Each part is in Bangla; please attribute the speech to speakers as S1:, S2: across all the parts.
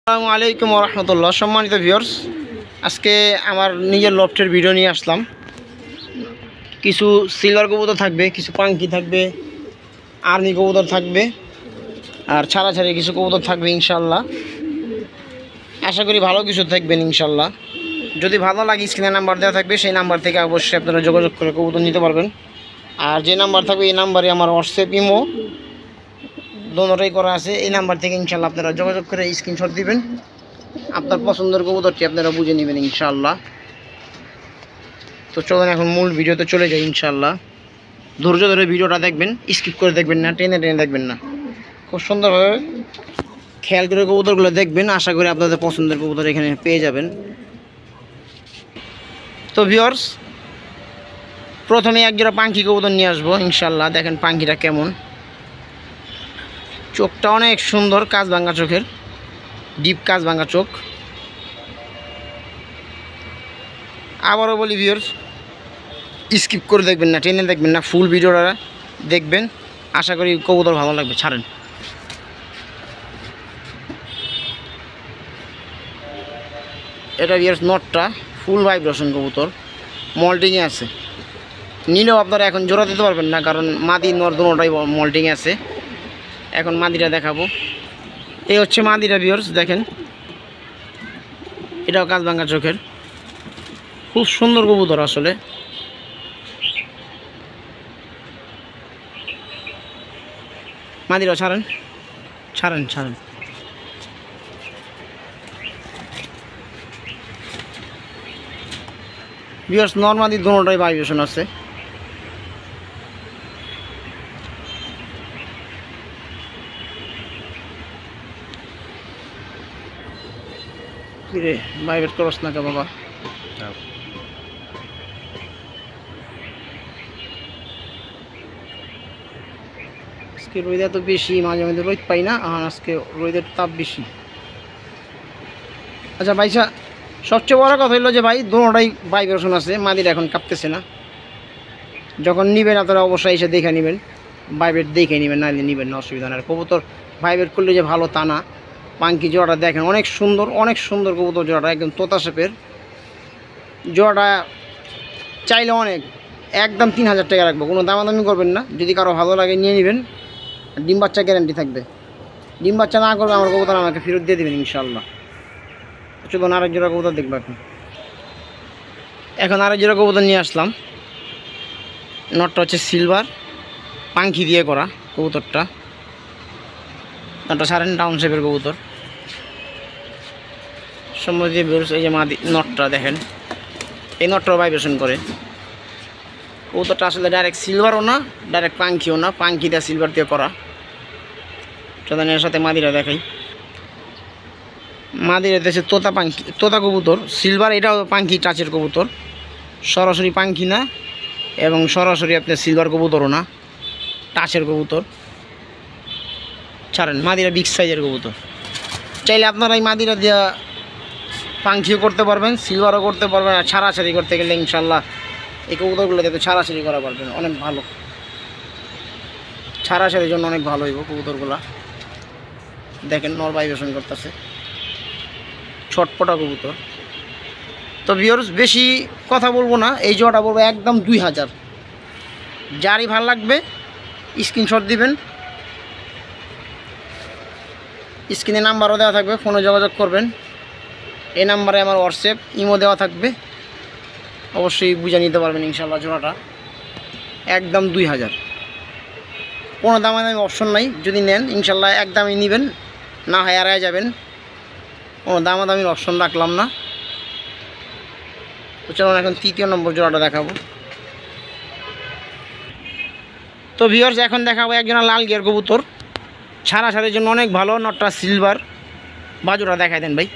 S1: আসসালামু আলাইকুম রহমতুল্লাহ। সম্মানিত ভিউয়ার্স, আজকে আমার নিজের লফটের ভিডিও নিয়ে আসলাম। কিছু সিলভার কবুতর থাকবে, কিছু পাঙ্কি থাকবে, আর্মি কবুতর থাকবে, আর ছাড়া ছাড়ি কিছু কবুতর থাকবে ইনশাল্লাহ। আশা করি ভালো কিছু থাকবেন ইনশাল্লাহ। যদি ভালো লাগে স্ক্রিনে নাম্বার দেওয়া থাকবে, সেই নাম্বার থেকে অবশ্যই আপনারা যোগাযোগ করে কবুতর নিতে পারবেন। আর যে নাম্বার থাকবে এই নাম্বারে আমার হোয়াটসঅ্যাপ ইমো দোনোটাই করা আছে। এই নাম্বার থেকে ইনশাল্লাহ আপনারা যোগাযোগ করে স্ক্রিনশট দিবেন, আপনার পছন্দের কবুতরটি আপনারা বুঝে নেবেন ইনশাআল্লাহ। তো চলুন এখন মূল ভিডিওতে চলে যাই ইনশাআল্লাহ। ধৈর্য ধরে ভিডিওটা দেখবেন, স্কিপ করে দেখবেন না, টেনে টেনে দেখবেন না, খুব সুন্দরভাবে খেয়াল করে কবুতরগুলো দেখবেন। আশা করি আপনাদের পছন্দের কবুতর এখানে পেয়ে যাবেন। তো ভিউয়ার্স, প্রথমে একজোড়া পাঙ্কি কবুতর নিয়ে আসবো ইনশাআল্লাহ। দেখেন পাঙ্কিটা কেমন, চোখটা অনেক সুন্দর, কাজ ভাঙা চোখের, ডিপ কাজ ভাঙা চোখ। আবারও বলি ভিউয়ার্স, স্কিপ করে দেখবেন না, টেনে দেখবেন না, ফুল ভিডিওটা দেখবেন। আশা করি কবুতর ভালো লাগবে। ছাড়েন। এটা ভিউয়ার্স নটটা, ফুল ভাইব্রেশন কবুতর, মল্টিংয়ে আছে। নিলেও আপনারা এখন জোড়া দিতে পারবেন না, কারণ মাদি নর দুটোটাই মল্টিংয়ে আছে। এখন মাদিটা দেখাবো। এই হচ্ছে মাদিটা ভিউয়ার্স, দেখেন এটাও কাজ ভাঙা চোখের, খুব সুন্দর কবুতর আসলে। মাদিরা ছাড়েন ছাড়েন ছাড়েন। ভিউয়ার্স নর্মালি দুটোটাই ভাইব্রেশন আছে। কিরে ভাইব্রেট করস না কে বাবা? আজকে রোদ এত বেশি, মাঝে মাঝে রোদ পাই না, আর আজকে রোদের তাপ বেশি। আচ্ছা ভাইসা, সবচেয়ে বড় কথা হলো যে ভাই দুটোটাই ভাইব্রেশন আছে। মাদিরা এখন কাঁপতেছে না। যখন নিবেন আপনারা অবশ্যই এসে দেখে নেবেন, ভাইব্রেট দেখে নেবেন, নাহলে নেবেন না, অসুবিধা নেই। কবুতর ভাইব্রেট করলে যে ভালো তা না। পাঙ্কি জোড়াটা দেখেন অনেক সুন্দর, অনেক সুন্দর কবুতর জোড়াটা, একদম তোতা শেপের জোড়াটা। চাইলে অনেক, একদম 3000 টাকা রাখবো, কোনো দামাদামি করবেন না। যদি কারো ভালো লাগে নিয়ে নেবেন। ডিম বাচ্চা গ্যারান্টি থাকবে। ডিম বাচ্চা না করবে আমার কবুতর আমাকে ফেরত দিয়ে দেবেন ইনশাল্লাহ। চলুন আরেক জোড়া কবুতর দেখবো। এখন আরেক জোড়া কবুতর নিয়ে আসলাম। নটটা হচ্ছে সিলভার, পাঙ্খি দিয়ে করা কবুতরটা। নটটা সারেন, ডাউন শেপের কবুতর, সম্মতি দিয়ে বেরোচ্ছে। এই যে মাদি নটটা দেখেন, এই নটটাও ভাইব্রেশন করে। কবুতরটা আসলে ডাইরেক্ট সিলভারও না, ডাইরেক্ট পাঙ্খিও না, পাঙ্খি দিয়ে সিলভার দিয়ে করা। চলেন এর সাথে মাদিরা দেখাই। মাদিরা দেশে তোতা পাঙ্খি, তোতা কবুতর সিলভার, এটাও পাঙ্খি টাচের কবুতর, সরাসরি পাঙ্খি না এবং সরাসরি আপনার সিলভার কবুতরও না, টাচের কবুতর। ছাড়েন। মাদিরা বিগ সাইজের কবুতর। চাইলে আপনারা এই মাদিরা দিয়ে পাঙ্খিও করতে পারবেন, সিলভারও করতে পারবেন। আর ছাড়াছাড়ি করতে গেলে ইনশাল্লাহ এই কবুতরগুলো যাতে ছাড়াছাড়ি করা পারবেন, অনেক ভালো। ছাড়াছাড়ির জন্য অনেক ভালো হইব কবুতরগুলা। দেখেন নর ভাইব্রেশন করতেছে, ছটপটা কবুতর। তো ভিউয়ার্স বেশি কথা বলবো না, এই জোড়াটা বলবো একদম 2000। যারই ভালো লাগবে স্ক্রিনশট দিবেন, স্ক্রিনে নাম্বারও দেওয়া থাকবে, ফোনে যোগাযোগ করবেন। এই নাম্বারে আমার হোয়াটসঅ্যাপ ইমো দেওয়া থাকবে, অবশ্যই বুঝে নিতে পারবেন ইনশাল্লাহ। জোড়াটা একদম 2000, কোনো দামাদামি অপশন নাই। যদি নেন ইনশাল্লাহ একদমই নেবেন, না হয় এড়ায় যাবেন, কোনো দামাদামির অপশন রাখলাম না। তো চলুন এখন তৃতীয় নম্বর জোড়াটা দেখাবো। তো ভিউয়ার্স এখন দেখাবো একজনা লাল গিয়ার কবুতর, ছাড়াছাড়ির জন্য অনেক ভালো। নটটা সিলভার, বাজুটা দেখাই দেন ভাই।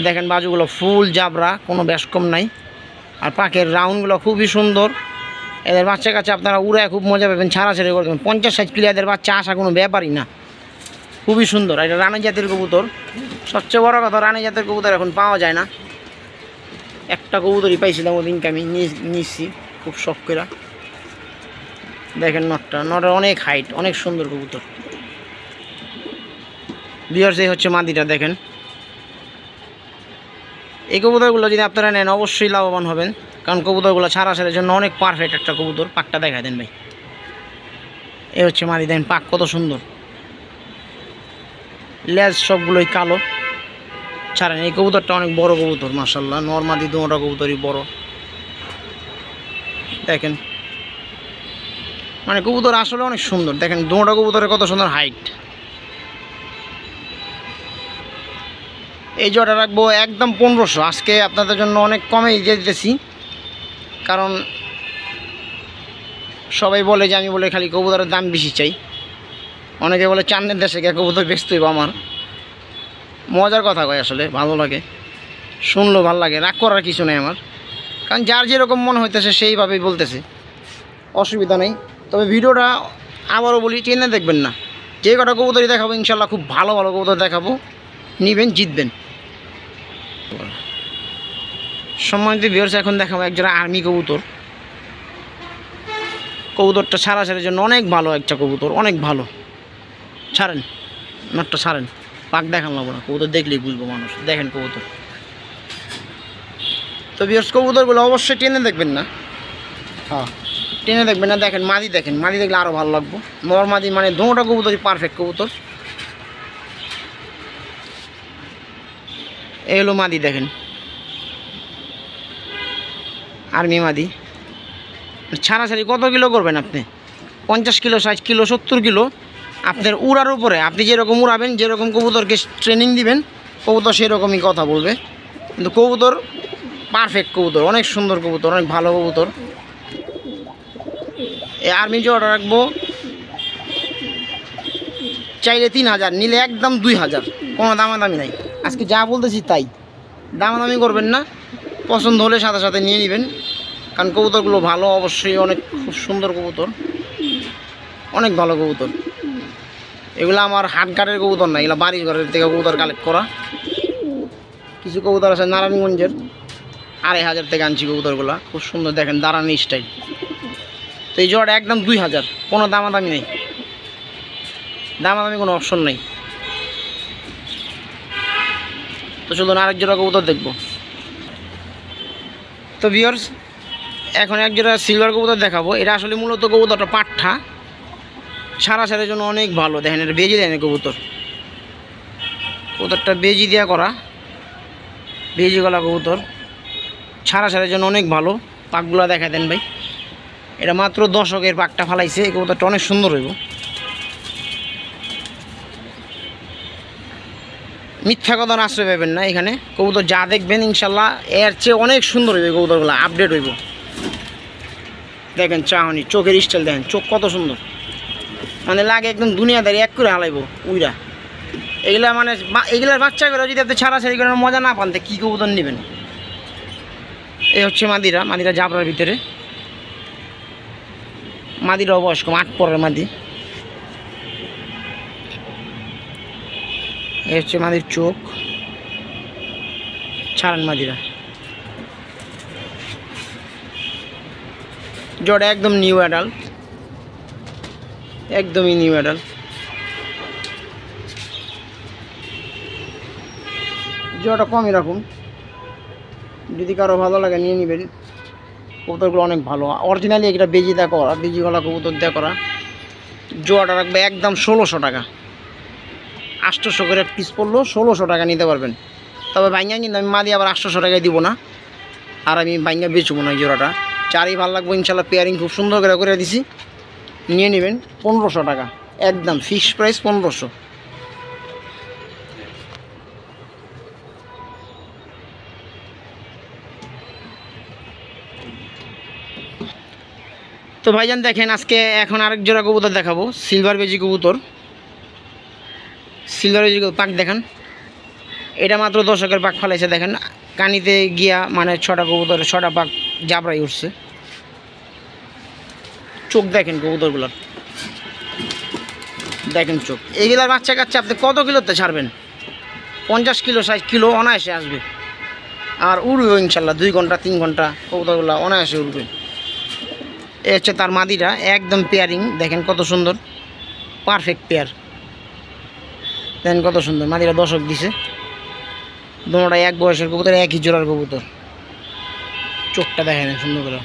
S1: দেখেন বাজুগুলো ফুল জাবরা, কোনো ব্যাস কম নাই। আর পাখের রাউন্ডগুলো খুবই সুন্দর। এদের বাচ্চা কাছে আপনারা উড়ায় খুব মজা পাবেন, ছাড়াছাড়ি করবেন। 50-60 প্লেয়ারদের বাচ্চা আসা কোনো ব্যাপারই না, খুবই সুন্দর। এটা রানী জাতের কবুতর। সবচেয়ে বড় কথা, রানী জাতের কবুতর এখন পাওয়া যায় না। একটা কবুতরই পাইছিলাম, ওদিনকে আমি নিচ্ছি খুব শখ করে। দেখেন নটটা, নটের অনেক হাইট, অনেক সুন্দর কবুতর। ভিউয়ার্স এই হচ্ছে মাদিটা দেখেন। এই কবুতরগুলো যদি আপনারা নেন অবশ্যই লাভবান হবেন, কারণ কবুতরগুলো ছাড়াছাড়ির জন্য অনেক পারফেক্ট একটা কবুতর। পাকটা দেখা দেন ভাই, এই হচ্ছে মাদি দেখেন, পাক কত সুন্দর, লেজ সবগুলোই কালো। ছাড়েন, এই কবুতরটা অনেক বড় কবুতর মাশাআল্লাহ, নরমাদি দুটা কবুতরই বড় দেখেন। মানে কবুতর আসলে অনেক সুন্দর দেখেন, দুটা কবুতরের কত সুন্দর হাইট। এই জোড়া রাখবো একদম 1500। আজকে আপনাদের জন্য অনেক কমে দিয়ে দিতেছি, কারণ সবাই বলে যে আমি বলে খালি কবুতরের দাম বেশি চাই। অনেকে বলে চান্দের দেশে গিয়ে কবুতর বেচতে হইব। আমার মজার কথা কয়, আসলে ভালো লাগে, শুনলেও ভালো লাগে, রাগ করার কিছু নেই আমার, কারণ যার যেরকম মনে হইতেছে সেইভাবেই বলতেছে, অসুবিধা নেই। তবে ভিডিওটা আবারও বলি, টেনে দেখবেন না, যে কটা কবুতরই দেখাবো ইনশাল্লাহ খুব ভালো ভালো কবুতর দেখাবো, নিবেন জিতবেন। সম্মানিত ভিউয়ার্স, এখন দেখাবো একজোড়া আর্মি কবুতর। কবুতরটা ছাড়াছাড়ির জন্য অনেক ভালো একটা কবুতর, অনেক ভালো। ছাড়েন নটটা, ছাড়েন, পাক দেখান লাগবো না, কবুতর দেখলেই বুঝবো মানুষ। দেখেন কবুতর। তো ভিউয়ার্স কবুতরগুলো অবশ্যই টেনে দেখবেন না, হ্যাঁ টেনে দেখবেন না। দেখেন মাদি, দেখেন মাদি দেখলে আরও ভালো লাগবো। নরমাদি মানে দুটা কবুতরই পারফেক্ট কবুতর। এই হলো মাদি দেখেন, আর্মি মাদি। ছাড়াছাড়ি কত কিলো করবেন আপনি? 50 কিলো, 60 কিলো, 70 কিলো। আপনার উড়ার উপরে, আপনি যেরকম উড়াবেন, যেরকম কবুতরকে ট্রেনিং দিবেন, কবুতর সেরকমই কথা বলবে। কিন্তু কবুতর পারফেক্ট কবুতর, অনেক সুন্দর কবুতর, অনেক ভালো কবুতর। এই আর্মি জোড়া রাখবো চাইলে 3000, নিলে একদম 2000, কোনো দামাদামি নাই। আজকে যা বলতেছি তাই, দামাদামি করবেন না, পছন্দ হলে সাথে সাথে নিয়ে নেবেন, কারণ কবুতরগুলো ভালো, অবশ্যই অনেক খুব সুন্দর কবুতর, অনেক ভালো কবুতর। এগুলো আমার হাটঘাটের কবুতর না, এগুলো বাড়ি ঘরের থেকে কবুতর কালেক্ট করা। কিছু কবুতর আছে নারায়ণগঞ্জের, 2500 থেকে আনছি কবুতরগুলো, খুব সুন্দর দেখেন, দাঁড়ানি স্টাইল। তো এই জোড়াটা একদম 2000, কোনো দামাদামি নেই, দামাদামি কোনো অপশন নেই। তো চলুন আরেক জোড়া কবুতর দেখবো। তো ভিউয়ার্স এখন এক জোড়া সিলভার কবুতর দেখাবো। এটা আসলে মূলত কবুতরটা পাঠা, ছাড়াছাড়ির জন্য অনেক ভালো। দেখেন এটা বেজি দেয় না কবুতর, কবুতরটা বেজি দেওয়া করা, বেজি গলা কবুতর, ছাড়াছাড়ির জন্য অনেক ভালো। পাকগুলো দেখা দেন ভাই, এটা মাত্র 10 পাকটা ফালাইছে। এই কবুতরটা অনেক সুন্দর হইব, মিথ্যা কথা আশ্রয় পাবেন না এখানে। কবুতর যা দেখবেন ইনশাল্লাহ এর চেয়ে অনেক সুন্দর হইবে, কবুতরগুলো আপডেট হইব। দেখেন চাহনি, চোখের স্টাইল দেখেন, চোখ কত সুন্দর, মানে লাগে একদম দুনিয়াদারি এক করে হালাইব উইরা। এগুলা মানে এগুলার বাচ্চা করে যদি আপনি ছাড়াছাড়ি করে মজা না পান, তো কী কবুতর নেবেন? এই হচ্ছে মাদিরা, মাদিরা জাবরার ভিতরে। মাদিরা বয়স কম, 8 পরের মাদি। এই হচ্ছে মাদির চোখ, ছাড়েন মাদিরা। জোড়া একদম নিউ অ্যাডাল্ট, একদমই নিউ অ্যাডাল্ট। জোড়াটা কমই রাখুন, যদি কারো ভালো লাগে নিয়ে নেবেন। কবুতরগুলো অনেক ভালো, অরিজিনালি এটা বেজি দেওয়া করা, বেজি গলা কবুতর দেওয়া করা। জোড়াটা রাখবে একদম 1600 টাকা, 800 করে পিস পড়লো, 1600 টাকা নিতে পারবেন। তবে ভাইঙ্গা কিন্তু আমি মাদি আবার 800 টাকায় দিব না, আর আমি ভাইঙ্গা বেচবো না। এই জোড়াটা চারই ভালো লাগবো ইনশাল্লাহ, পেয়ারিং খুব সুন্দর করে দিছি, নিয়ে নেবেন 1500 টাকা, একদম ফিক্সড প্রাইস 1500। তো ভাইজান দেখেন আজকে এখন আরেক জোড়া কবুতর দেখাবো, সিলভার বেজি কবুতর। সিলভার বেজি পাক দেখান, এটা মাত্র 10 পাক ফালাইছে। দেখেন কানিতে গিয়া মানে 6টা কবুতর, 6টা পাক জাবরাই উঠছে। চোখ দেখেন কবুতরগুলোর, দেখেন চোখ। এইগুলার বাচ্চা কাচ্চা আপনি কত কিলোতে ছাড়বেন? 50 কিলো, 60 কিলো অনায়াসে আসবে, আর উড়বে ইনশাল্লাহ 2 ঘন্টা 3 ঘন্টা কবুতরগুলো অনায়াসে উড়বে। এ হচ্ছে তার মাদিটা, একদম পেয়ারিং দেখেন কত সুন্দর, পারফেক্ট পেয়ার। দেখেন কত সুন্দর, মাদিরা দশক দিছে। দুটোটাই এক বয়সের কবুতর, একই জোড়ার কবুতর। চোখটা দেখেন সুন্দর করে,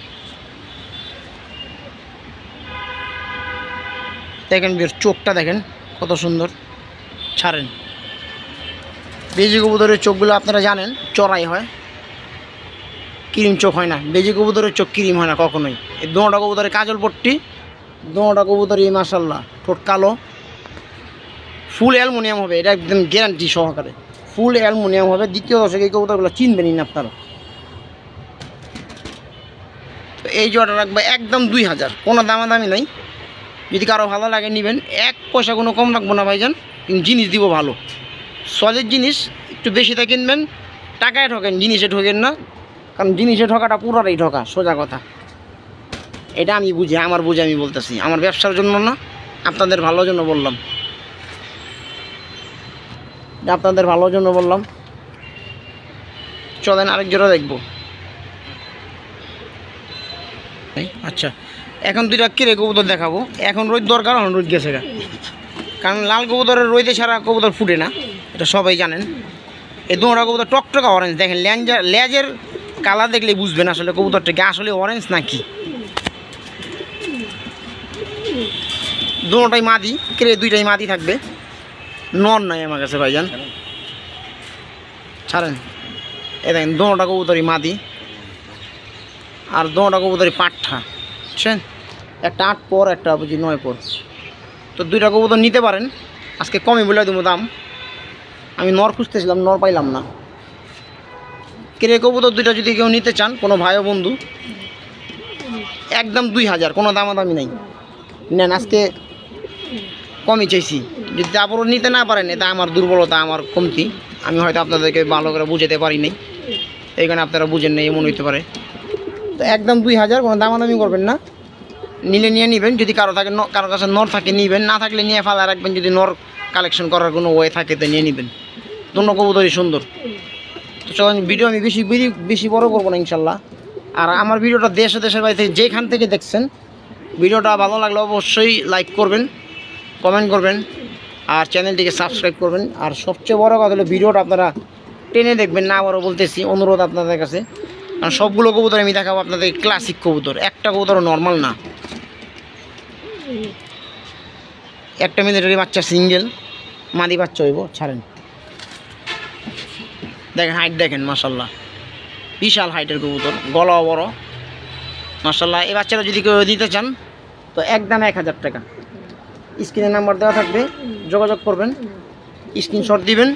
S1: দেখেন চোখটা দেখেন কত সুন্দর। ছাড়েন, বেজি কবুতরের চোখগুলো আপনারা জানেন চড়াই হয়, ক্রিম চোখ হয় না। বেজি কবুতরের চোখ ক্রিম হয় না কখনোই। এই দুটা কবুতরের কাজল পট্টি, দুটা কবুতরই মাশাআল্লাহ ঠোঁট কালো, ফুল অ্যালুমিনিয়াম হবে, এটা একদম গ্যারান্টি সহকারে ফুল অ্যালুমিনিয়াম হবে। দ্বিতীয় দশক এই কবুতরগুলো চিনবেনই না আপনারা। তো এই জোড়াটা রাখবে একদম 2000, কোনো দামাদামি নাই। যদি কারো ভালো লাগে নেবেন, 1 পয়সা কোনো কম রাখবো না ভাইজান, কিন্তু জিনিস দিব ভালো সলিড জিনিস। একটু বেশিতে কিনবেন, টাকায় ঠকেন, জিনিসে ঠকেন না। কারণ জিনিসে ঠকাটা পুরোটাই ঠকা, সোজা কথা। এটা আমি বুঝি, আমার বুঝে আমি বলতেছি, আমার ব্যবসার জন্য না, আপনাদের ভালোর জন্য বললাম। আপনাদের ভালোর জন্য বললাম। চলেন আরেক জোড়া দেখবো। আচ্ছা, এখন দুইটা কিরে কবুতর দেখাবো। এখন রোদ দরকার, এখন রোদ গেছে গা, কারণ লাল কবুতরের রোদে ছাড়া কবুতর ফুটে না, এটা সবাই জানেন। এই দুটা কবুতর টকটকা অরেঞ্জ, দেখেন লেজের কালার দেখলে বুঝবেন আসলে কবুতরটাকে আসলে অরেঞ্জ নাকি। দুটাই মাদি, কিরে দুইটাই মাদি থাকবে, নর নাই আমার কাছে ভাইজান। ছাড়েন, এ দেখেন দুটা কবুতরই মাদি, আর দুটা কবুতরই পাঠা, বুঝছেন। একটা 8 পর, একটা বুঝি 9 পর। তো দুইটা কবুতর নিতে পারেন, আজকে কমই বলে দেবো দাম। আমি নর খুঁজতেছিলাম, নর পাইলাম না। কিরে কবুতর দুইটা যদি কেউ নিতে চান, কোনো ভাই বন্ধু, একদম 2000, কোনো দামাদামি নাই। নেন, আজকে কমই চাইছি। যদি তারপরও নিতে না পারেন, এটা আমার দুর্বলতা, আমার কমতি। আমি হয়তো আপনাদেরকে ভালো করে বুঝাতে পারি নাই, এই কারণে আপনারা বুঝেন নাই, এমন হইতে পারে। তো একদম 2000, কোনো দামাদামি করবেন না। নিলে নিয়ে নেবেন, যদি কারো থাকে, কারো কাছে নর থাকে নিবেন, না থাকলে নিয়ে ফেলা রাখবেন। যদি নর কালেকশন করার কোনো ওয়ে থাকে তো নিয়ে নেবেন। দুটো কবুতরই সুন্দর। তো চলেন, ভিডিও আমি বেশি বড় করবো না ইনশাল্লাহ। আর আমার ভিডিওটা দেশের বাইরে থেকে যেখান থেকে দেখছেন, ভিডিওটা ভালো লাগলে অবশ্যই লাইক করবেন, কমেন্ট করবেন, আর চ্যানেলটিকে সাবস্ক্রাইব করবেন। আর সবচেয়ে বড় কথা হলো ভিডিওটা আপনারা টেনে দেখবেন না, আবারও বলতেছি, অনুরোধ আপনাদের কাছে। কারণ সবগুলো কবুতর আমি দেখাবো আপনাদের ক্লাসিক কবুতর, একটা কবুতরও নর্মাল না। একটা মিলিটারি বাচ্চা সিঙ্গেল, মাদি বাচ্চা হইব। ছাড়েন, দেখেন হাইট দেখেন মাশাল্লাহ, বিশাল হাইটের কবুতর, গলাও বড় মাশাল্লাহ। এই বাচ্চাটা যদি কেউ দিতে চান তো একদম 1000 টাকা। স্ক্রিনে নাম্বার দেওয়া থাকবে, যোগাযোগ করবেন, স্ক্রিনশট দিবেন।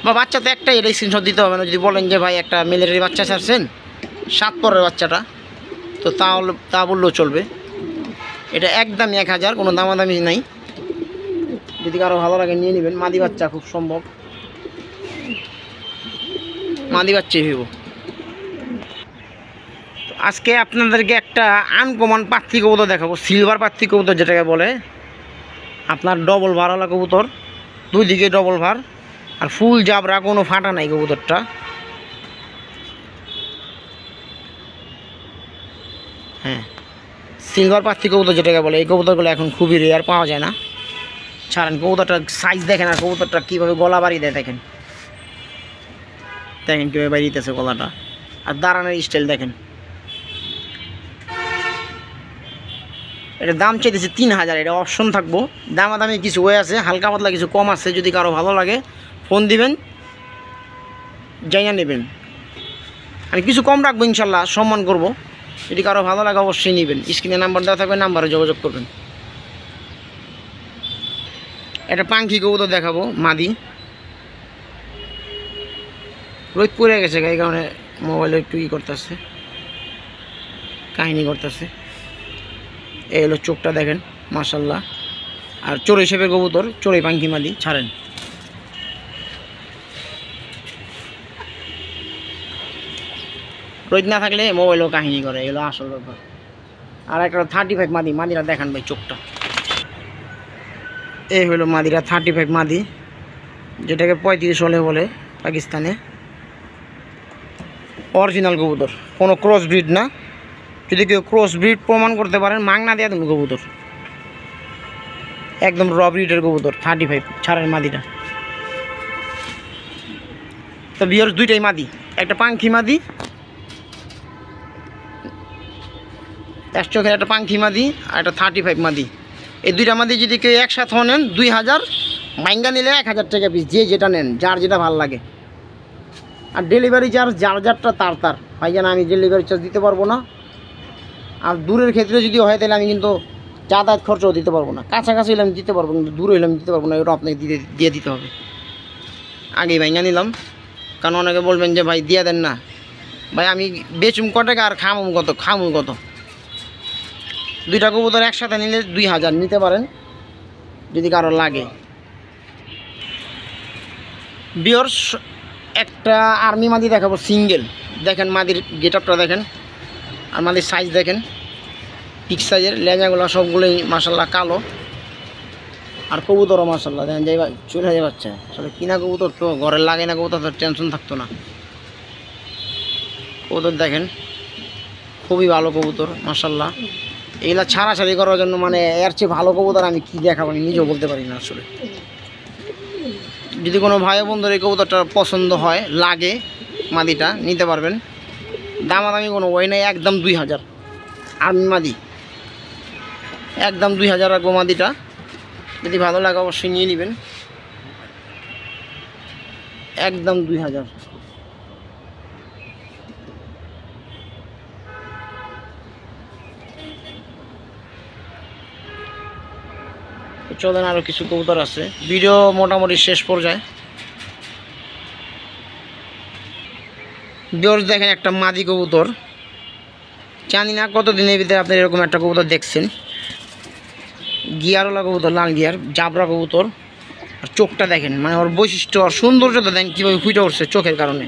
S1: বা বাচ্চা তো একটাই, এটা স্ক্রিনশট দিতে হবে না। যদি বলেন যে ভাই একটা মিলিটারি বাচ্চা ছাড়ছেন, 7 পরের বাচ্চাটা, তো তাহলে তা বললেও চলবে। এটা একদম 1000, কোনো দামাদামি নাই। যদি কারো ভালো লাগে নিয়ে নেবেন। মাদি বাচ্চা খুব সম্ভব, মাদি বাচ্চাই হইব। আজকে আপনাদেরকে একটা আনকমন পাত্তি কবুতর দেখাবো, সিলভার পাত্তি কবুতর যেটাকে বলে। আপনার ডবল ভারওয়ালা কবুতর, দুই দিকে ডবল ভার, আর ফুল জাবরা, কোনো ফাটা নাই কবুতরটা। হ্যাঁ, সিলভার পাত্তি কবুতর যেটাকে বলে। এই কবুতরগুলো এখন খুবই রেয়ার, পাওয়া যায় না। ছাড়েন, কবুতরটার সাইজ দেখেন, আর কবুতরটা কীভাবে গলা বাড়ি দেয় দেখেন, দেখেন কীভাবে বাড়িতেছে গলাটা, আর দাঁড়ানোর স্টাইল দেখেন। এটার দাম চাইতেছে 3000, এটা অপশন থাকবো, দামাদামি কিছু হয়ে আছে, হালকা পাতলা কিছু কম আছে। যদি কারো ভালো লাগে ফোন দিবেন, জানিয়ে নেবেন। আমি কিছু কম রাখবো ইনশাল্লাহ, সম্মান করব। যদি কারো ভালো লাগে অবশ্যই নেবেন। স্ক্রিনে নাম্বার দেওয়া থাকবে, নাম্বারে যোগাযোগ করবেন। একটা পাঙ্খি কবুতর দেখাবো, মাদি। রোদ পড়ে গেছে, এই কারণে মোবাইলে একটু করতেছে, কাহিনী করতেছে। এই হলো চোখটা দেখেন মাশাল্লাহ। আর চড়ুই শেপের কবুতর, চড়ুই পাঙ্খি মাদি। ছাড়েন, রোদ না থাকলে মোবাইলও কাহিনী করে, এগুলো আসল ব্যাপার। আর একটা 35 মাদি, মাদিরা দেখান ভাই চোখটা। এই হলো মাদিরা 35 মাদি, যেটাকে 35 হলে বলে পাকিস্তানে। অরিজিনাল কবুতর, কোনো ক্রস ব্রিড না। যদি কেউ ক্রস ব্রিড প্রমাণ করতে পারেন, মাংনা দেওয়া তুমি কবুতর। একদম র ব্রিডের কবুতর 35 ছাড়ের মাদিটা। তো ভিউয়ার্স দুইটাই মাদি, একটা পাঙ্খি মাদি, চোখের একটা পাঙ্খি মাদি আর একটা 35 মাদি। এই দুইটা মাদি যদি কেউ একসাথে নেন 2000, মাইঙ্গা নিলে 1000 টাকা পিস, যে যেটা নেন যার যেটা ভালো লাগে। আর ডেলিভারি চার্জ যার যারটা তার ভাইজান, আমি ডেলিভারি চার্জ দিতে পারবো না। আর দূরের ক্ষেত্রে যদি হয় তাহলে আমি কিন্তু যাতায়াত খরচও দিতে পারবো না। কাছাকাছি হলে আমি দিতে পারবো, কিন্তু দূরে হলে আমি দিতে পারবো না, ওটা আপনাকে দিয়ে দিতে হবে। আগেই ভাইঙ্গা নিলাম, কারণ অনেকে বলবেন যে ভাই দিয়ে দেন না। ভাই আমি বেচুম ক টাকা আর খামু কত। দুইটা কবুতর একসাথে নিলে 2000 নিতে পারেন যদি কারো লাগে। ভিউয়ার্স একটা আর্মি মাদি দেখাবো সিঙ্গেল। দেখেন মাদির গেটআপটা দেখেন, আর মাদির সাইজ দেখেন, পিক সাইজের। লেজাগুলো সবগুলোই মাশাল্লাহ কালো, আর কবুতরও মাশাল্লাহ দেখেন যাই চলে যাচ্ছে। আসলে কিনা কবুতর তো ঘরে লাগে না, কবুতর তো টেনশন থাকতো না। কবুতর দেখেন খুবই ভালো কবুতর মাশাল্লাহ। এগুলা ছাড়াছাড়ি করার জন্য মানে এর চেয়ে ভালো কবুতর আমি কী দেখাবো আমি নিজেও বলতে পারি না। আসলে যদি কোনো ভাই বন্ধুর এই কবুতরটা পছন্দ হয়, লাগে, মাদিটা নিতে পারবেন। দামাদামি কোনো ওই নেই, একদম 2000 আর্মি মাদি, একদম 2000 রাখবো মাদিটা। যদি ভালো লাগে অবশ্যই নিয়ে নেবেন, একদম 2000। চলেন আরও কিছু কবুতর আছে, ভিডিও মোটামুটি শেষ পর্যায়ে। ভিউয়ার্স দেখেন একটা মাদি কবুতর, জানি না কতদিনের ভিতরে আপনি এরকম একটা কবুতর দেখছেন। গিয়ারওয়ালা কবুতর, লাল গিয়ার, জাবরা কবুতর। আর চোখটা দেখেন, মানে ওর বৈশিষ্ট্য আর সৌন্দর্যটা দেখেন কীভাবে ফুটে উঠছে চোখের কারণে।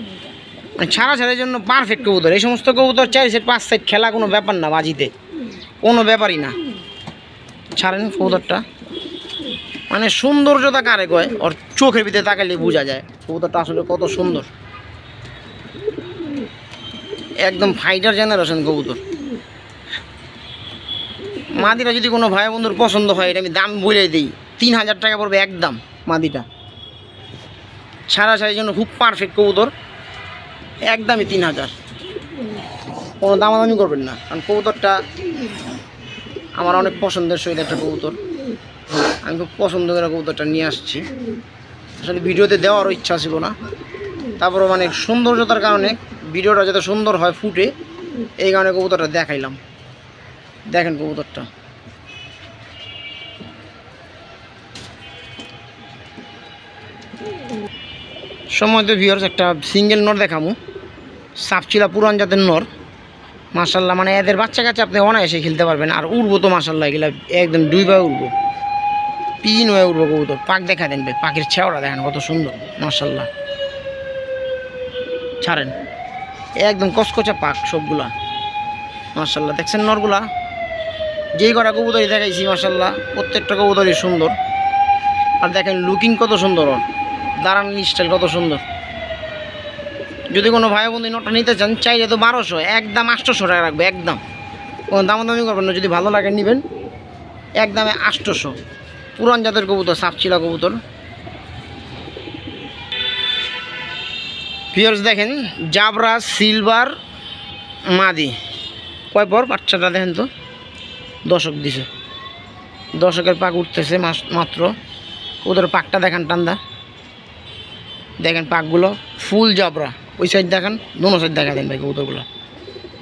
S1: মানে ছাড়াছাড়ির জন্য পারফেক্ট কবুতর। এই সমস্ত কবুতর 4 সেট 5 সেট খেলা কোনো ব্যাপার না, বাজিতে কোনো ব্যাপারই না। ছাড়েন কবুতরটা, মানে সৌন্দর্যতা কারে কয়, ওর চোখের ভিতরে তাকালে বোঝা যায় কবুতরটা আসলে কত সুন্দর। একদম ফাইটার জেনারেশন কবুতর। মাদিটা যদি কোনো ভাই বন্ধুর পছন্দ হয়, এটা আমি দাম বলে দিই, 3000 টাকা পড়বে একদম মাদিটা। ছাড়াছাড়ির জন্য খুব পারফেক্ট কবুতর, একদমই 3000। কোনো দামাদামি করবেন না, কারণ কবুতরটা আমার অনেক পছন্দের সহিত একটা কবুতর। আমি খুব পছন্দ করে কবুতরটা নিয়ে আসছি। আসলে ভিডিওতে দেওয়ারও ইচ্ছা ছিল না, তারপরে মানে সৌন্দর্যতার কারণে ভিডিওটা যাতে সুন্দর হয় ফুটে, এই কারণে কবুতরটা দেখাইলাম। দেখেন কবুতরটা সময় তো ভিউয়ার্স একটা সিঙ্গেল নর দেখামু, সাপচিলা পুরান জাতের নর মাশাল্লাহ। মানে এদের বাচ্চা কাছে আপনি অনায়াসে খেলতে পারবেন। আর উড়বো তো মাশাল্লাহ, এগুলা একদম 2 পা উড়বো, পিন হয়ে উড়বো কবুতর। পাক দেখা দেন ভাই, পাখির ছেওড়া দেখেন কত সুন্দর মাশাল্লাহ। ছাড়েন, একদম কচকচা পাক সবগুলা মাশাল্লাহ। দেখছেন নরগুলা, যেই কটা কবুতরই দেখাইছি মাশাল্লাহ প্রত্যেকটা কবুতরই সুন্দর। আর দেখেন লুকিং কত সুন্দর, ওর দাঁড়ানোর স্টাইল কত সুন্দর। যদি কোনো ভাই বন্ধু নটটা নিতে চান, চাইলে তো 1200, একদম 800 টাকা রাখবে, একদম কোনো দামাদামি করবেন না। যদি ভালো লাগে নেবেন, একদমে 800। পুরান জাতের কবুতর, সাপচিলা কবুতর। ভিউয়ার্স দেখেন জাবরা সিলভার মাদি, কয় পর বাচ্চাটা দেখেন তো, দশক দিছে, দশকের পাক উঠতেছে মাত্র। কবুতরের পাকটা দেখেন টান্দা, দেখেন পাকগুলো ফুল জাবরা। ওই সাইড দেখেন, দোনো সাইড দেখা দেন ভাই কবুতরগুলো।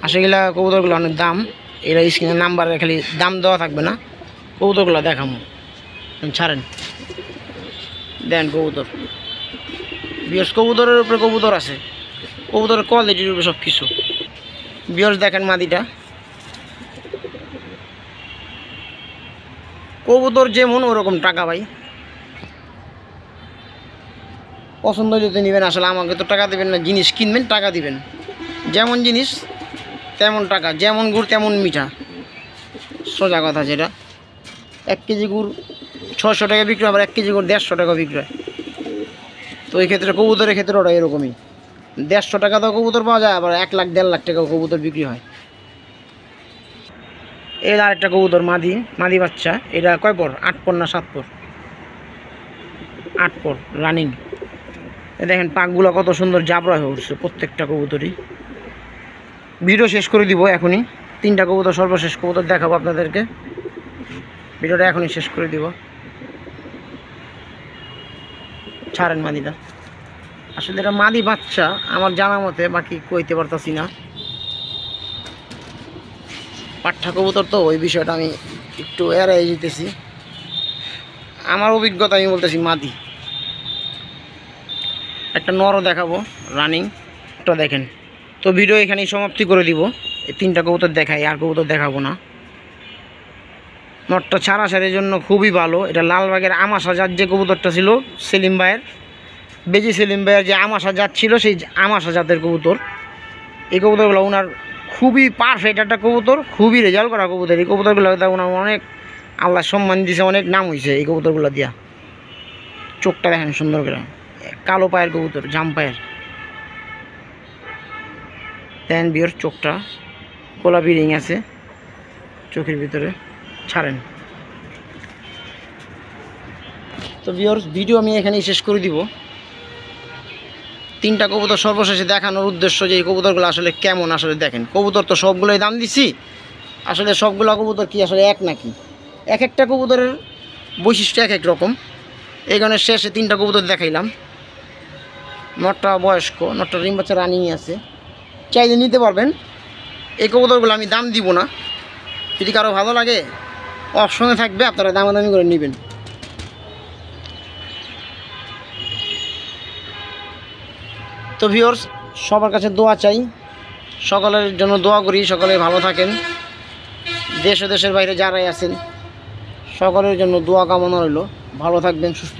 S1: আসলে কবুতরগুলো অনেক দাম, এরা স্ক্রিনের নাম্বারে খালি দাম দেওয়া থাকবে না, কবুতরগুলো দেখামো। ছাড়েন, দেন কবুতর। ভিউয়ার্স কবুতরের উপরে কবুতর আছে, কবুতরের কোয়ালিটির উপরে সব কিছু। ভিউয়ার্স দেখেন মাদিটা, কবুতর যেমন ওরকম টাকা ভাই। পছন্দ যদি নেবেন, আসলে আমাকে তো টাকা দেবেন না, জিনিস কিনবেন টাকা দিবেন। যেমন জিনিস তেমন টাকা, যেমন গুড় তেমন মিঠা, সোজা কথা যেটা। 1 কেজি গুড় 600 টাকা বিক্রি, আবার 1 কেজি গুড় 150 টাকা বিক্রি হয়। তো এই ক্ষেত্রে কবুতরের ক্ষেত্রে ওটা এরকমই, 150 টাকা তো কবুতর পাওয়া যায়, আবার 1 লাখ 1.5 লাখ টাকা কবুতর বিক্রি হয়। এর আরেকটা কবুতর মাদি বাচ্চা। এটা কয় পর? 8 পর না 7 পর? 8 পর রানিং। দেখেন পাকগুলো কত সুন্দর জাবরা হয়ে উঠছে প্রত্যেকটা কবুতরই। ভিডিও শেষ করে দিব এখনই। 3টা কবুতর সর্বশেষ কবুতর দেখাবো আপনাদেরকে। ভিডিওটা এখনই শেষ করে দিব। ছাড়েন মাদিটা। আসলে এটা মাদি বাচ্চা আমার জানা মতে, বাকি কইতে পারতাছি না। পাঠা কবুতর তো ওই বিষয়টা আমি একটু এড়াই যেতেছি। আমার অভিজ্ঞতা আমি বলতেছি মাদি। একটা নরও দেখাবো রানিং, একটা দেখেন। তো ভিডিও এখানেই সমাপ্তি করে দিব। এই 3টা কবুতর দেখাই, আর কবুতর দেখাবো না। নটটা ছাড়াছাড়ির জন্য খুবই ভালো। এটা লালবাগের আমাশা জাত যে কবুতরটা ছিল সেলিম ভাইয়ের, বেজি সেলিম ভাইয়ের যে আমাশা জাত ছিল, সেই আমাশা জাতের কবুতর। এই কবুতরগুলো ওনার খুবই পারফেক্ট একটা কবুতর, খুবই রেজাল্ট করা কবুতর। এই কবুতরগুলো ওনার অনেক আল্লাহ সম্মান দিয়েছে, অনেক নাম হয়েছে এই কবুতরগুলো দিয়া। চোখটা দেখেন সুন্দর করে, কালো পায়ের কবুতর, জাম পায়ের। দেন বিয়র চোখটা গোলাপি রিং আছে চোখের ভিতরে। ছাড়েন। তো বিয়র ভিডিও আমি এখানেই শেষ করে দিব। 3টা কবুতর সর্বশেষে দেখানোর উদ্দেশ্য যে এই কবুতরগুলো আসলে কেমন। আসলে দেখেন কবুতর তো সবগুলোই দাম দিছি, আসলে সবগুলো কবুতর কি আসলে এক নাকি? এক একটা কবুতরের বৈশিষ্ট্য এক এক রকম। এই কারণে শেষে 3টা কবুতর দেখাইলাম। নটটা বয়স্ক, নটটা রিং বাচ্চা রানিংই আছে, চাইলে নিতে পারবেন। এই কবুতরগুলো আমি দাম দিব না, যদি কারো ভালো লাগে অপশনে থাকবে, আপনারা দামাদামি করে নেবেন। তো ভিউয়ার্স, সবার কাছে দোয়া চাই, সকলের জন্য দোয়া করি, সকলে ভালো থাকেন। দেশ ও দেশের বাইরে যারাই আছেন সকলের জন্য দোয়া কামনা রইল। ভালো থাকবেন, সুস্থ।